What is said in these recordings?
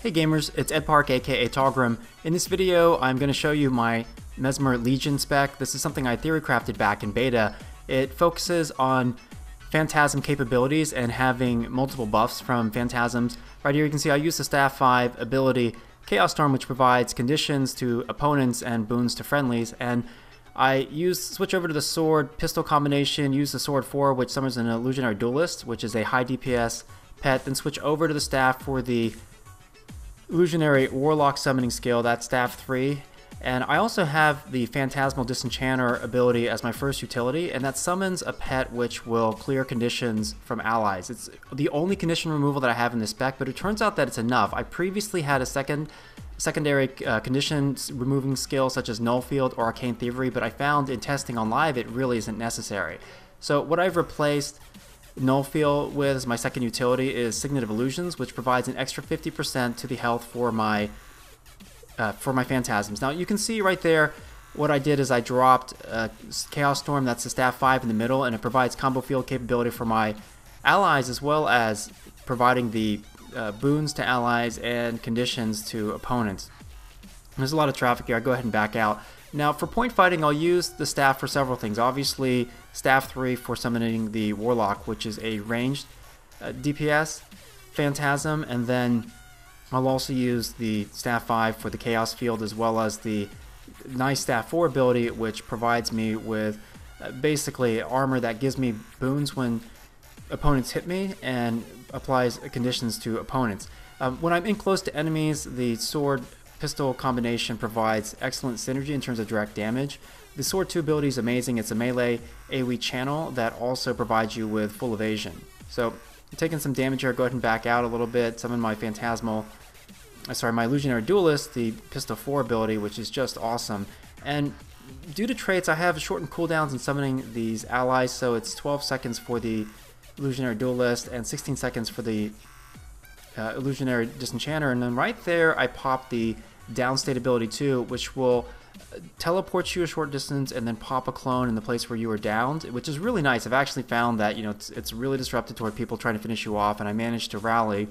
Hey gamers, it's Ed Park aka Tallgrim. In this video, I'm going to show you my Mesmer Legion spec. This is something I theory crafted back in beta. It focuses on Phantasm capabilities and having multiple buffs from Phantasms. Right here you can see I use the Staff 5 ability Chaos Storm, which provides conditions to opponents and boons to friendlies, and I switch over to the sword pistol combination, use the sword 4, which summons an illusionary duelist, which is a high DPS pet, then switch over to the staff for the illusionary warlock summoning skill, that's staff 3. And I also have the Phantasmal Disenchanter ability as my first utility, and that summons a pet which will clear conditions from allies. It's the only condition removal that I have in this spec, but it turns out that it's enough. I previously had a secondary condition removing skill such as Null Field or Arcane Thievery, but I found in testing on live it really isn't necessary. So what I've replaced Null Field with as my second utility is Signet of Illusions, which provides an extra 50% to the health for my Phantasms. Now you can see right there what I did is I dropped Chaos Storm, that's the staff 5 in the middle, and it provides combo field capability for my allies as well as providing the boons to allies and conditions to opponents. There's a lot of traffic here. I go ahead and back out. Now for point fighting, I'll use the staff for several things. Obviously staff 3 for summoning the Warlock, which is a ranged DPS Phantasm, and then I'll also use the staff 5 for the Chaos Field, as well as the nice staff 4 ability, which provides me with basically armor that gives me boons when opponents hit me and applies conditions to opponents. When I'm in close to enemies, the sword pistol combination provides excellent synergy in terms of direct damage. The sword 2 ability is amazing. It's a melee AoE channel that also provides you with full evasion. So taking some damage here, go ahead and back out a little bit, summon my my illusionary duelist, the pistol 4 ability, which is just awesome. And due to traits, I have shortened cooldowns in summoning these allies, so it's 12 seconds for the illusionary duelist and 16 seconds for the illusionary disenchanter, and then right there I pop the downstate ability too, which will teleport you a short distance and then pop a clone in the place where you were downed, which is really nice. I've actually found that it's really disruptive toward people trying to finish you off, and I managed to rally.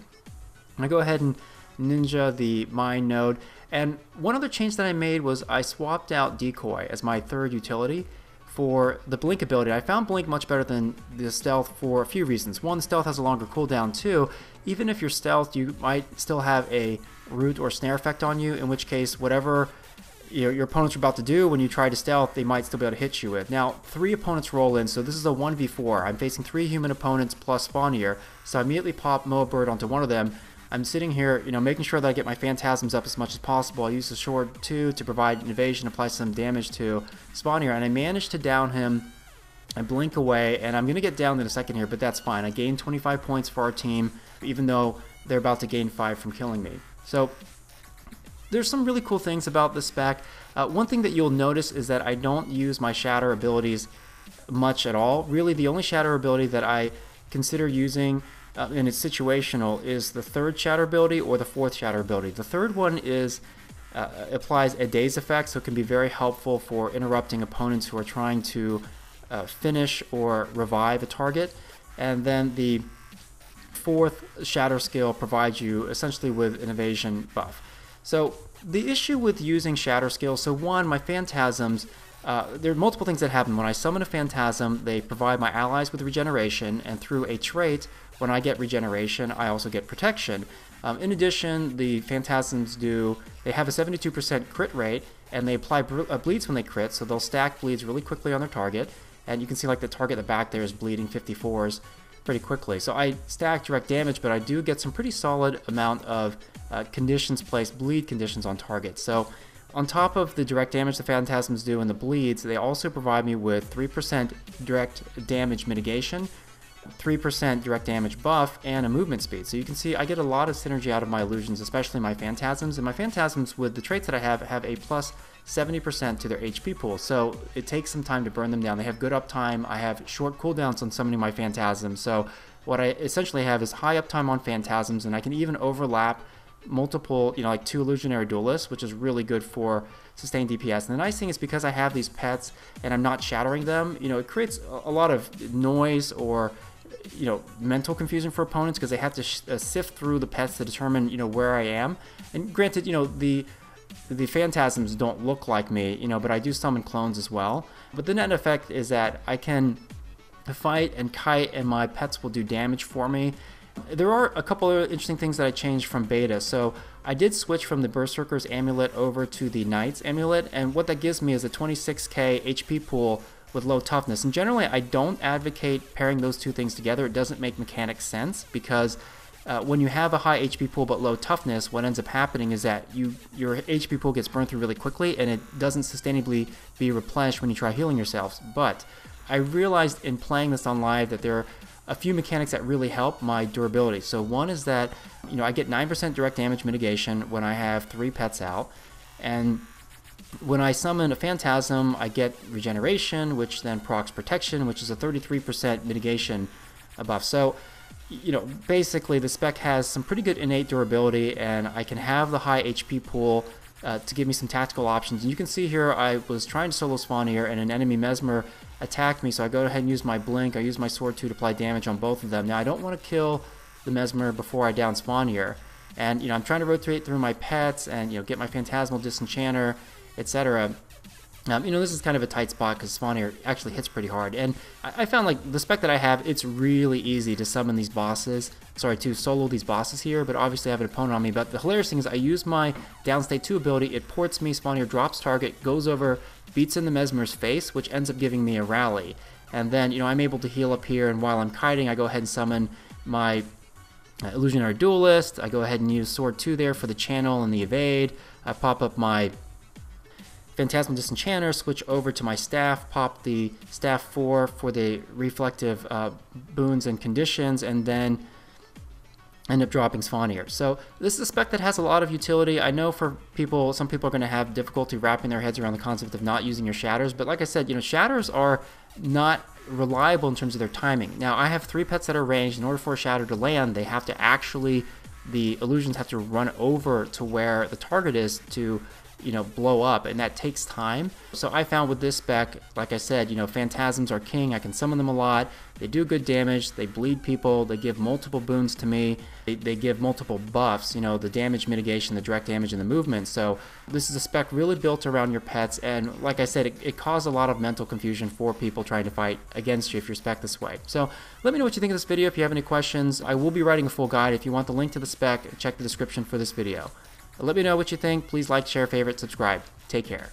And I go ahead and ninja the mine node, and one other change that I made was I swapped out decoy as my third utility for the blink ability. I found blink much better than the stealth for a few reasons. One, the stealth has a longer cooldown. Two, even if you're stealth, you might still have a root or snare effect on you, in which case whatever your opponents are about to do when you try to stealth, they might still be able to hit you with. Now 3 opponents roll in, so this is a 1v4. I'm facing 3 human opponents plus Spawnier, so I immediately pop Moa Bird onto one of them. I'm sitting here, making sure that I get my Phantasms up as much as possible. I use the Sword 2 to provide an evasion, apply some damage to Spawnier, and I managed to down him. I blink away, and I'm going to get down in a second here, but that's fine. I gained 25 points for our team, even though they're about to gain 5 from killing me. So there's some really cool things about this spec. One thing that you'll notice is that I don't use my Shatter abilities much at all. Really, the only Shatter ability that I consider using and it's situational is the third Shatter ability or the fourth Shatter ability. The third one is applies a daze effect, so it can be very helpful for interrupting opponents who are trying to finish or revive a target. And then the fourth Shatter skill provides you essentially with an evasion buff. So the issue with using Shatter skills, so one, my Phantasms, there are multiple things that happen. When I summon a Phantasm, they provide my allies with regeneration, and through a trait, when I get regeneration, I also get protection. In addition, the Phantasms they have a 72% crit rate, and they apply bleeds when they crit, so they'll stack bleeds really quickly on their target. And you can see like the target at the back there is bleeding 54s pretty quickly. So I stack direct damage, but I do get some pretty solid amount of conditions placed, bleed conditions on target. So on top of the direct damage the Phantasms do and the bleeds, they also provide me with 3% direct damage mitigation, 3% direct damage buff, and a movement speed. So you can see I get a lot of synergy out of my illusions, especially my Phantasms. And my Phantasms, with the traits that I have a plus 70% to their HP pool. So it takes some time to burn them down. They have good uptime. I have short cooldowns on summoning my Phantasms. So what I essentially have is high uptime on Phantasms, and I can even overlap multiple, like 2 illusionary duelists, which is really good for sustained DPS. And the nice thing is because I have these pets and I'm not shattering them, it creates a lot of noise or mental confusion for opponents because they have to sift through the pets to determine, where I am. And granted, the phantasms don't look like me, but I do summon clones as well. But the net effect is that I can fight and kite and my pets will do damage for me. There are a couple of interesting things that I changed from beta. So I did switch from the Berserker's Amulet over to the Knight's Amulet, and what that gives me is a 26k HP pool with low toughness. And generally I don't advocate pairing those two things together. It doesn't make mechanic sense because when you have a high HP pool but low toughness, what ends up happening is that your HP pool gets burned through really quickly and it doesn't sustainably be replenished when you try healing yourselves. But I realized in playing this on live that there are a few mechanics that really help my durability. So one is that I get 9% direct damage mitigation when I have 3 pets out, and when I summon a Phantasm I get regeneration, which then procs protection, which is a 33% mitigation buff. So basically the spec has some pretty good innate durability, and I can have the high HP pool to give me some tactical options. And you can see here I was trying to solo spawn here and an enemy Mesmer attacked me, so I go ahead and use my blink. I use my sword 2 to apply damage on both of them. Now I don't want to kill the Mesmer before I down spawn here, and I'm trying to rotate through my pets and get my Phantasmal Disenchanter, etc. This is kind of a tight spot because spawn here actually hits pretty hard, and I found like the spec that I have, it's really easy to summon these bosses, to solo these bosses here, but obviously I have an opponent on me. But the hilarious thing is I use my Downstate 2 ability, it ports me, spawn here drops target, goes over, beats in the Mesmer's face, which ends up giving me a rally. And then, I'm able to heal up here, and while I'm kiting, I go ahead and summon my Illusionary Duelist. I go ahead and use Sword 2 there for the channel and the evade. I pop up my Phantasmal Disenchanter, switch over to my staff, pop the staff 4 for the reflective boons and conditions, and then end up dropping spawn here. So this is a spec that has a lot of utility. I know for some people are going to have difficulty wrapping their heads around the concept of not using your shatters, but like I said, shatters are not reliable in terms of their timing. Now I have 3 pets that are ranged. In order for a shatter to land, they have to actually, the illusions have to run over to where the target is to blow up, and that takes time. So I found with this spec, like I said, Phantasms are king. I can summon them a lot. They do good damage. They bleed people. They give multiple boons to me. They give multiple buffs, the damage mitigation, the direct damage, and the movement. So this is a spec really built around your pets, and like I said, it caused a lot of mental confusion for people trying to fight against you if you're spec this way. So let me know what you think of this video. If you have any questions, I will be writing a full guide. If you want the link to the spec, check the description for this video. Let me know what you think. Please like, share, favorite, subscribe. Take care.